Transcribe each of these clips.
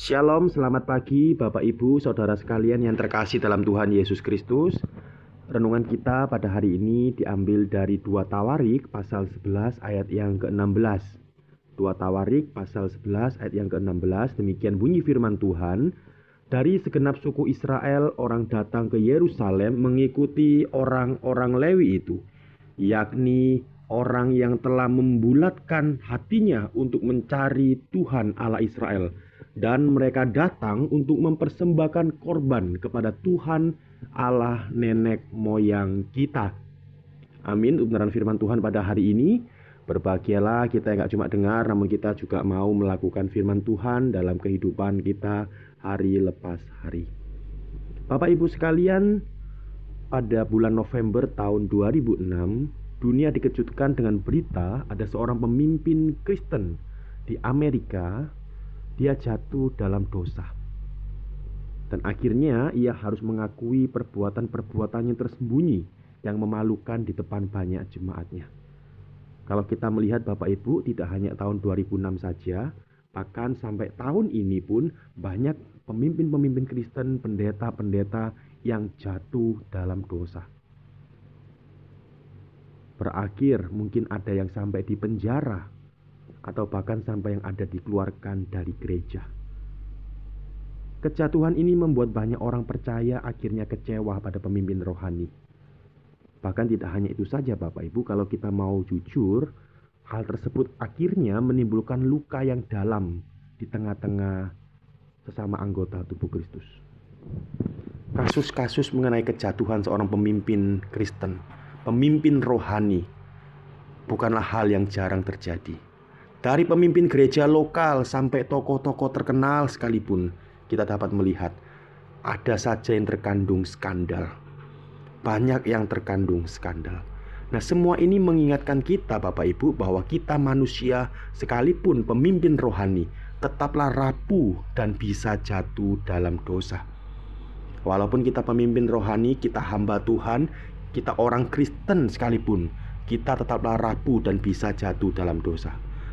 Shalom, selamat pagi Bapak Ibu, Saudara sekalian yang terkasih dalam Tuhan Yesus Kristus. Renungan kita pada hari ini diambil dari 2 Tawarik pasal 11 ayat yang ke-16. 2 Tawarik pasal 11 ayat yang ke-16, demikian bunyi firman Tuhan. Dari segenap suku Israel orang datang ke Yerusalem mengikuti orang-orang Lewi itu, yakni orang yang telah membulatkan hatinya untuk mencari Tuhan Allah Israel. Dan mereka datang untuk mempersembahkan korban kepada Tuhan Allah nenek moyang kita. Amin. Kebenaran firman Tuhan pada hari ini. Berbahagialah kita yang gak cuma dengar, namun kita juga mau melakukan firman Tuhan dalam kehidupan kita hari lepas hari. Bapak Ibu sekalian, pada bulan November tahun 2006, dunia dikejutkan dengan berita ada seorang pemimpin Kristen di Amerika. Dia jatuh dalam dosa. Dan akhirnya ia harus mengakui perbuatan-perbuatannya tersembunyi yang memalukan di depan banyak jemaatnya. Kalau kita melihat Bapak Ibu, tidak hanya tahun 2006 saja, bahkan sampai tahun ini pun banyak pemimpin-pemimpin Kristen, pendeta-pendeta yang jatuh dalam dosa. Berakhir mungkin ada yang sampai di penjara, atau bahkan sampai yang ada dikeluarkan dari gereja. Kejatuhan ini membuat banyak orang percaya akhirnya kecewa pada pemimpin rohani. Bahkan tidak hanya itu saja Bapak Ibu, kalau kita mau jujur, hal tersebut akhirnya menimbulkan luka yang dalam di tengah-tengah sesama anggota tubuh Kristus. Kasus-kasus mengenai kejatuhan seorang pemimpin Kristen, pemimpin rohani, bukanlah hal yang jarang terjadi. Dari pemimpin gereja lokal sampai tokoh-tokoh terkenal sekalipun, kita dapat melihat ada saja yang terkandung skandal. Banyak yang terkandung skandal. Nah, semua ini mengingatkan kita Bapak Ibu bahwa kita manusia sekalipun pemimpin rohani tetaplah rapuh dan bisa jatuh dalam dosa. Walaupun kita pemimpin rohani, kita hamba Tuhan, kita orang Kristen sekalipun, kita tetaplah rapuh dan bisa jatuh dalam dosa.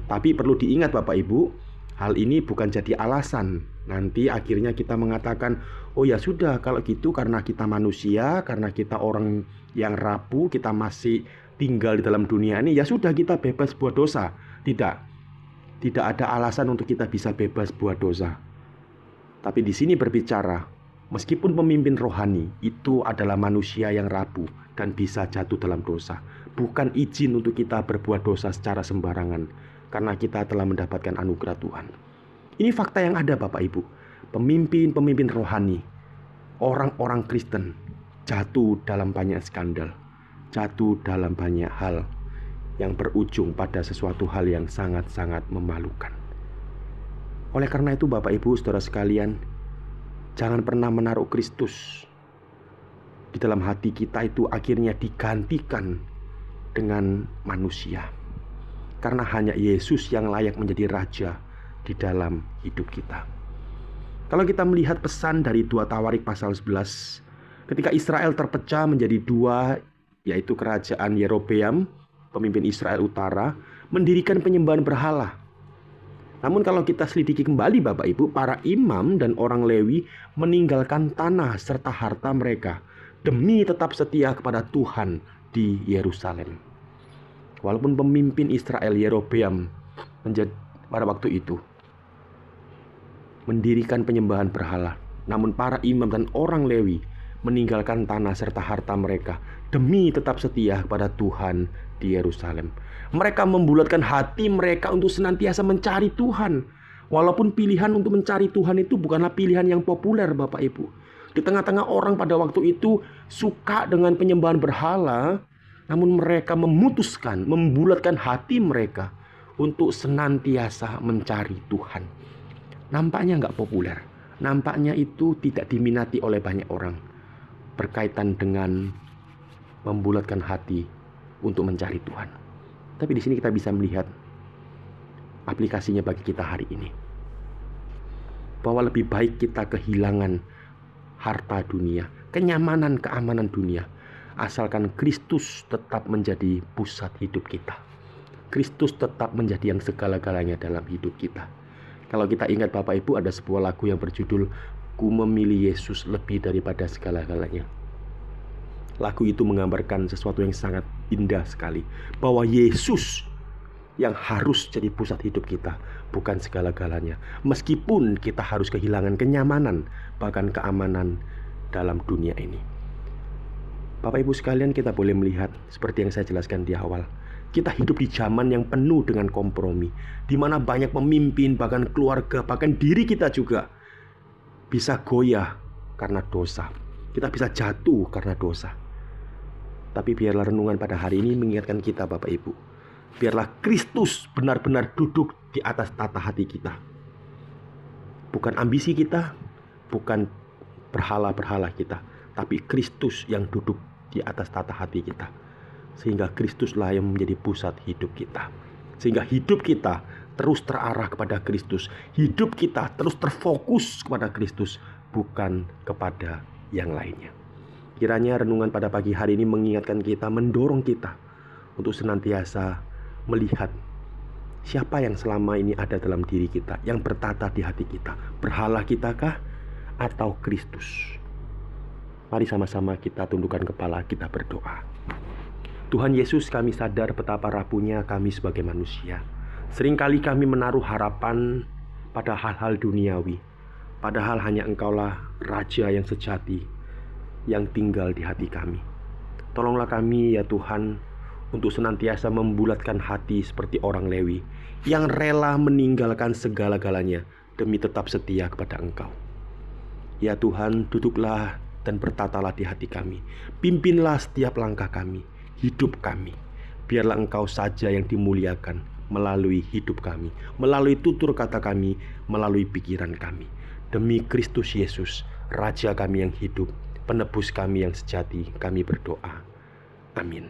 Tapi perlu diingat Bapak Ibu, hal ini bukan jadi alasan. Nanti akhirnya kita mengatakan, oh ya sudah kalau gitu karena kita manusia, karena kita orang yang rapuh, kita masih tinggal di dalam dunia ini, ya sudah kita bebas buat dosa. Tidak ada alasan untuk kita bisa bebas buat dosa. Tapi di sini berbicara, meskipun pemimpin rohani itu adalah manusia yang rapuh dan bisa jatuh dalam dosa, bukan izin untuk kita berbuat dosa secara sembarangan. Karena kita telah mendapatkan anugerah Tuhan. Ini fakta yang ada Bapak Ibu. Pemimpin-pemimpin rohani, orang-orang Kristen jatuh dalam banyak skandal, jatuh dalam banyak hal yang berujung pada sesuatu hal yang sangat-sangat memalukan. Oleh karena itu Bapak Ibu, saudara sekalian, jangan pernah menaruh Kristus di dalam hati kita itu akhirnya digantikan dengan manusia. Karena hanya Yesus yang layak menjadi raja di dalam hidup kita. Kalau kita melihat pesan dari 2 Tawarik pasal 11, ketika Israel terpecah menjadi dua, yaitu kerajaan Yerobeam, pemimpin Israel Utara, mendirikan penyembahan berhala. Namun kalau kita selidiki kembali Bapak Ibu, para imam dan orang Lewi meninggalkan tanah serta harta mereka demi tetap setia kepada Tuhan di Yerusalem. Walaupun pemimpin Israel Yerobeam pada waktu itu mendirikan penyembahan berhala, namun para imam dan orang Lewi meninggalkan tanah serta harta mereka demi tetap setia kepada Tuhan di Yerusalem. Mereka membulatkan hati mereka untuk senantiasa mencari Tuhan. Walaupun pilihan untuk mencari Tuhan itu bukanlah pilihan yang populer Bapak Ibu. Di tengah-tengah orang pada waktu itu suka dengan penyembahan berhala, namun mereka memutuskan, membulatkan hati mereka untuk senantiasa mencari Tuhan. Nampaknya nggak populer. Nampaknya itu tidak diminati oleh banyak orang. Berkaitan dengan membulatkan hati untuk mencari Tuhan. Tapi di sini kita bisa melihat aplikasinya bagi kita hari ini. Bahwa lebih baik kita kehilangan harta dunia, kenyamanan, keamanan dunia, asalkan Kristus tetap menjadi pusat hidup kita. Kristus tetap menjadi yang segala-galanya dalam hidup kita. Kalau kita ingat Bapak Ibu, ada sebuah lagu yang berjudul Ku Memilih Yesus Lebih Daripada Segala-galanya. Lagu itu menggambarkan sesuatu yang sangat indah sekali, bahwa Yesus yang harus jadi pusat hidup kita, bukan segala-galanya. Meskipun kita harus kehilangan kenyamanan, bahkan keamanan dalam dunia ini. Bapak Ibu sekalian, kita boleh melihat seperti yang saya jelaskan di awal, kita hidup di zaman yang penuh dengan kompromi, di mana banyak pemimpin, bahkan keluarga, bahkan diri kita juga bisa goyah karena dosa. Kita bisa jatuh karena dosa. Tapi biarlah renungan pada hari ini mengingatkan kita Bapak Ibu, biarlah Kristus benar-benar duduk di atas tata hati kita. Bukan ambisi kita, bukan berhala-berhala kita, tapi Kristus yang duduk di atas tata hati kita. Sehingga Kristuslah yang menjadi pusat hidup kita. Sehingga hidup kita terus terarah kepada Kristus. Hidup kita terus terfokus kepada Kristus, bukan kepada yang lainnya. Kiranya renungan pada pagi hari ini mengingatkan kita, mendorong kita untuk senantiasa melihat siapa yang selama ini ada dalam diri kita, yang bertata di hati kita. Berhala kitakah atau Kristus? Mari sama-sama kita tundukkan kepala, kita berdoa. Tuhan Yesus, kami sadar betapa rapuhnya kami sebagai manusia. Seringkali kami menaruh harapan pada hal-hal duniawi, padahal hanya Engkaulah Raja yang sejati yang tinggal di hati kami. Tolonglah kami ya Tuhan, untuk senantiasa membulatkan hati seperti orang Lewi yang rela meninggalkan segala-galanya demi tetap setia kepada Engkau. Ya Tuhan, duduklah dan bertatalah di hati kami. Pimpinlah setiap langkah kami, hidup kami. Biarlah Engkau saja yang dimuliakan melalui hidup kami, melalui tutur kata kami, melalui pikiran kami. Demi Kristus Yesus, Raja kami yang hidup, penebus kami yang sejati, kami berdoa. Amin.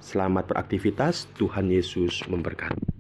Selamat beraktivitas, Tuhan Yesus memberkati.